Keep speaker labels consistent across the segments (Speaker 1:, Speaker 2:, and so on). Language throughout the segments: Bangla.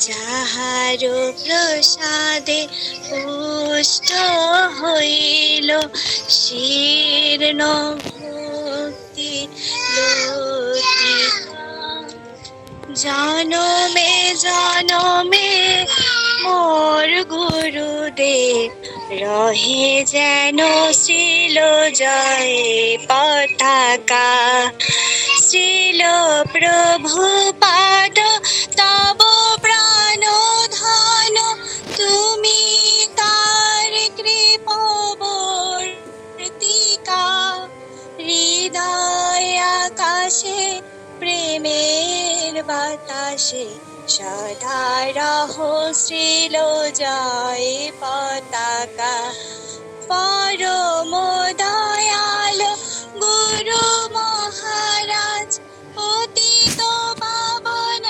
Speaker 1: যাহার প্রসাদে পুষ্ট হইল শীর্ণ ভক্তি লতিকা। জনমে জনমে মোর গুরুদেব রহে যেন শ্রীল জয় পতাকা। শ্রীল প্রভুপাদ তব প্রাণ ধন, তুমি তার কৃপবর্তিকা। হৃদয় আকাশে প্রেমের বাতাসে সদা রহো শ্রীল জয় পতাকা। পরম দয়াল গুরু মহারাজ পতিত পাবন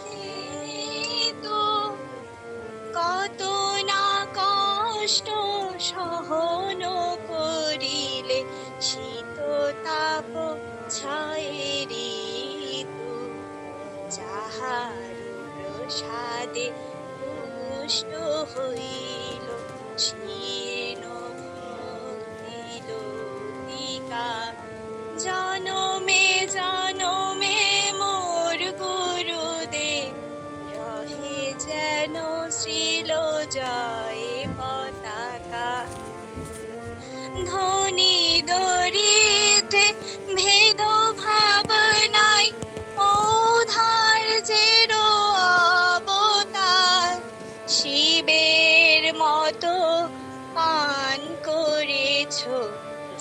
Speaker 1: হেতু, কত না কষ্ট সহন করিলে শীত তাপ ছয়ে ঋতু। যাহার প্রসাদে পুষ্ট হইল শীর্ণ ভক্তি লতিকা। জনমে জনমে মোর গুরুদেব রহে যেন শ্রীল জয় পতাকা। ধনী দরিদ্রে ভেদ ভাব নাই, ঔদার্যের অবতার। শিবের মতো পান করেছ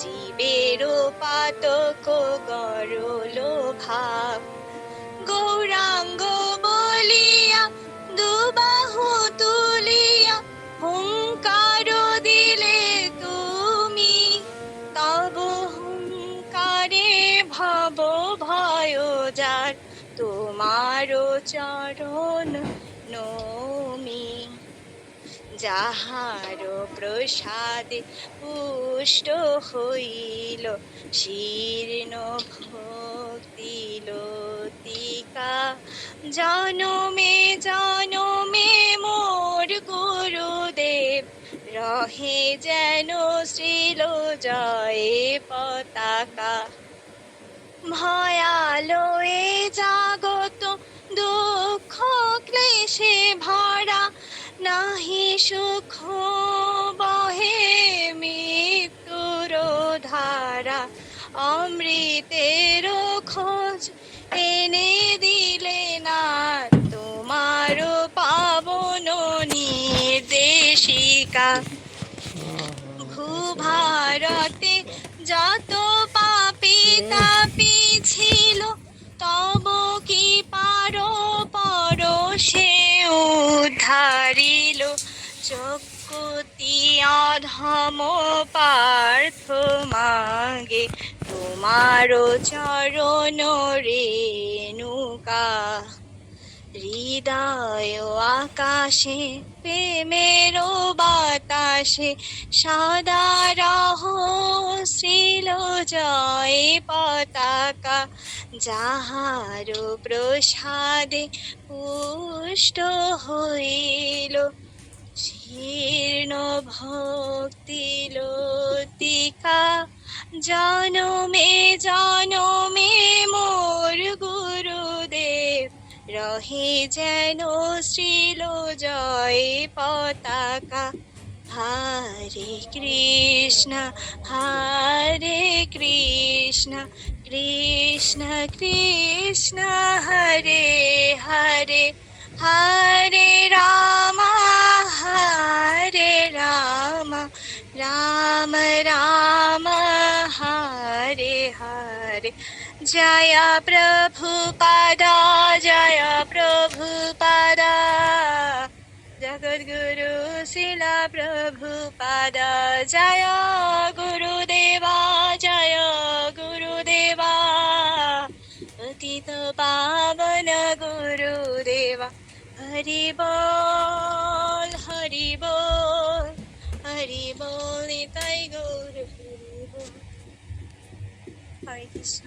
Speaker 1: জীবের পাতক গরল ভাব। গৌরাঙ্গ বলিয়া দুবাহু তুলিয়া হুঙ্কার দিলে তুমি, তব হুঙ্কারে ভব ভয় যার তোমার চরণ নমি। যাহার প্রসাদে পুষ্ট হইল শীর্ণ ভক্তি লতিকা। জনমে জনমে মোর গুরুদেব রহে যেন শ্রীল জয় পতাকা। ভয়ালো এ জগত দুঃখ ক্লেশে ভরা, নাহি সুখ বহে মৃত্যুর ধারা। অমৃতের খোঁজ এনে দিলে না তোমার পাবন নির্দেশিকা। ভূভারতে যত পাপী তাপী ছিল, তব কি পরশে উদ্ধারিল। চক্ষুতি অধম পার্থ মাগে তোমার চরণ রেণুকা। হৃদয় আকাশে প্রেমের বাতাসে সদা রহো শ্রীল জয় পতাকা। যাহার প্রসাদে পুষ্ট হইল শীর্ণ ভক্তি লতিকা। জনমে জনমে মোর গুরুদেব রহে যেন শ্রীল জয় পতাকা। হরে কৃষ্ণ কৃষ্ণ কৃষ্ণ হরে হরে, হরে রাম রাম রাম হরে হরে। জয় প্রভুপাদা জয় প্রভুপাদা। জগদ্গুরু শিলা প্রভুপাদা। জয় গুরুদেবা জয় গুরুদেবা। পতিত পাবন গুরুদেবা। হরি বল হরি বল হরি বল নিতাই গৌর হরি বল। হরে কৃষ্ণ।